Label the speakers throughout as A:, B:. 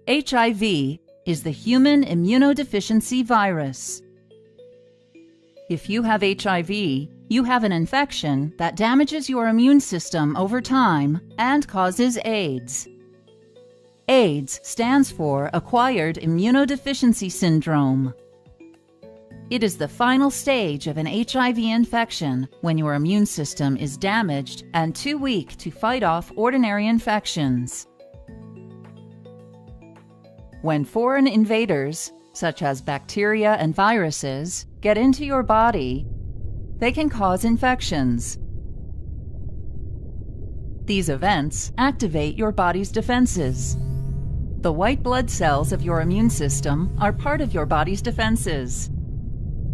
A: HIV is the human immunodeficiency virus. If you have HIV, you have an infection that damages your immune system over time and causes AIDS. AIDS stands for Acquired Immunodeficiency Syndrome. It is the final stage of an HIV infection when your immune system is damaged and too weak to fight off ordinary infections. When foreign invaders, such as bacteria and viruses, get into your body, they can cause infections. These events activate your body's defenses. The white blood cells of your immune system are part of your body's defenses.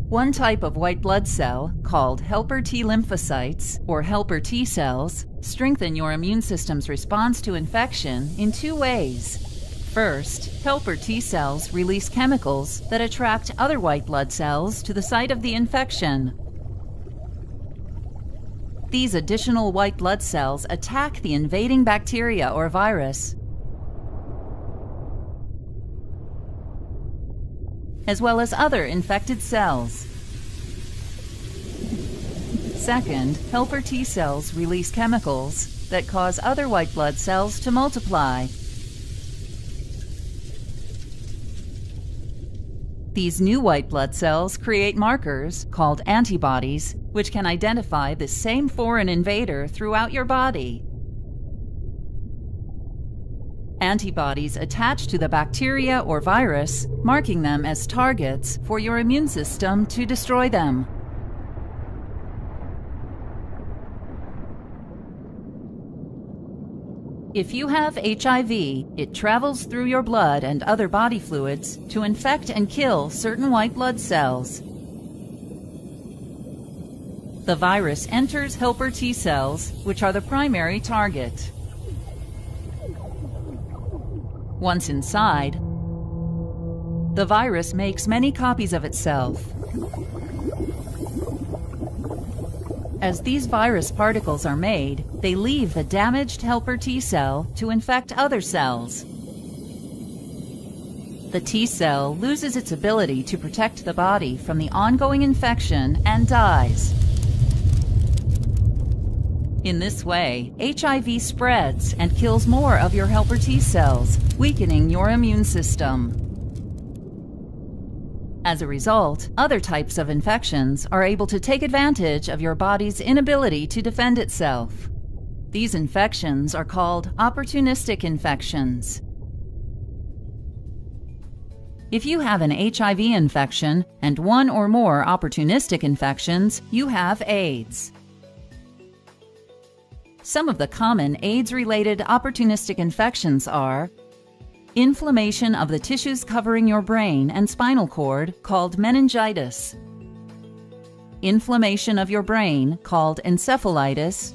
A: One type of white blood cell, called helper T lymphocytes, or helper T cells, strengthen your immune system's response to infection in two ways. First, helper T cells release chemicals that attract other white blood cells to the site of the infection. These additional white blood cells attack the invading bacteria or virus, as well as other infected cells. Second, helper T cells release chemicals that cause other white blood cells to multiply. These new white blood cells create markers, called antibodies, which can identify the same foreign invader throughout your body. Antibodies attach to the bacteria or virus, marking them as targets for your immune system to destroy them. If you have HIV, it travels through your blood and other body fluids to infect and kill certain white blood cells. The virus enters helper T cells, which are the primary target. Once inside, the virus makes many copies of itself. As these virus particles are made, they leave the damaged helper T cell to infect other cells. The T cell loses its ability to protect the body from the ongoing infection and dies. In this way, HIV spreads and kills more of your helper T cells, weakening your immune system. As a result, other types of infections are able to take advantage of your body's inability to defend itself. These infections are called opportunistic infections. If you have an HIV infection and one or more opportunistic infections, you have AIDS. Some of the common AIDS-related opportunistic infections are inflammation of the tissues covering your brain and spinal cord, called meningitis, inflammation of your brain, called encephalitis,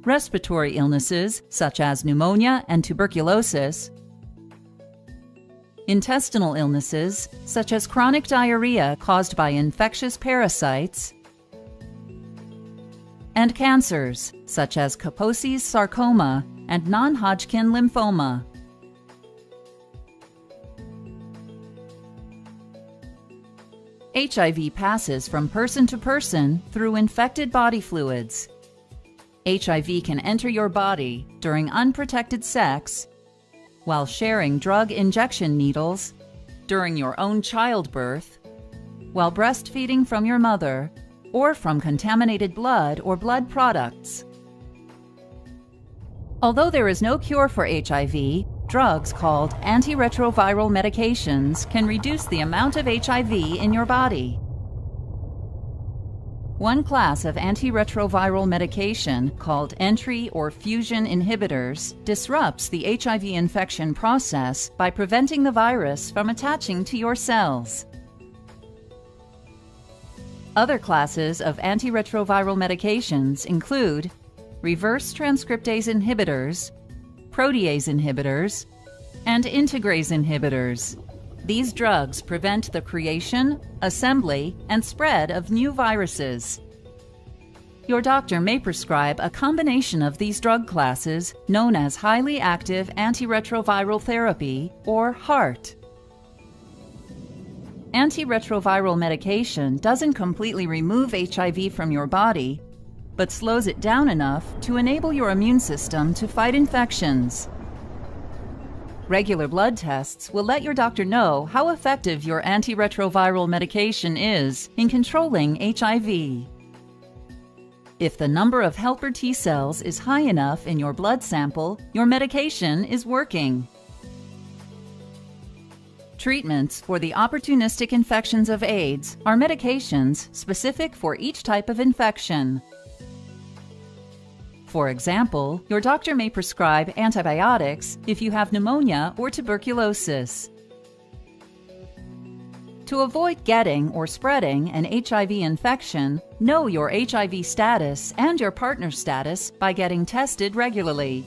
A: respiratory illnesses, such as pneumonia and tuberculosis, intestinal illnesses, such as chronic diarrhea caused by infectious parasites, and cancers, such as Kaposi's sarcoma and non-Hodgkin lymphoma. HIV passes from person to person through infected body fluids. HIV can enter your body during unprotected sex, while sharing drug injection needles, during your own childbirth, while breastfeeding from your mother, or from contaminated blood or blood products. Although there is no cure for HIV, drugs called antiretroviral medications can reduce the amount of HIV in your body. One class of antiretroviral medication, called entry or fusion inhibitors, disrupts the HIV infection process by preventing the virus from attaching to your cells. Other classes of antiretroviral medications include reverse transcriptase inhibitors, protease inhibitors, and integrase inhibitors. These drugs prevent the creation, assembly, and spread of new viruses. Your doctor may prescribe a combination of these drug classes known as highly active antiretroviral therapy, or HAART. Antiretroviral medication doesn't completely remove HIV from your body, but slows it down enough to enable your immune system to fight infections. Regular blood tests will let your doctor know how effective your antiretroviral medication is in controlling HIV. If the number of helper T cells is high enough in your blood sample, your medication is working. Treatments for the opportunistic infections of AIDS are medications specific for each type of infection. For example, your doctor may prescribe antibiotics if you have pneumonia or tuberculosis. To avoid getting or spreading an HIV infection, know your HIV status and your partner's status by getting tested regularly.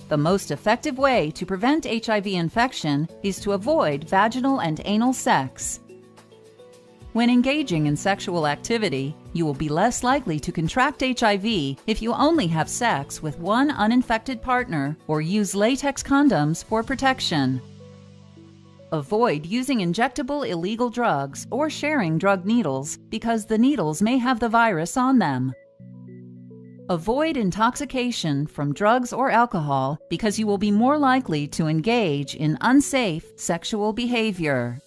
A: The most effective way to prevent HIV infection is to avoid vaginal and anal sex. When engaging in sexual activity, you will be less likely to contract HIV if you only have sex with one uninfected partner or use latex condoms for protection. Avoid using injectable illegal drugs or sharing drug needles because the needles may have the virus on them. Avoid intoxication from drugs or alcohol because you will be more likely to engage in unsafe sexual behavior.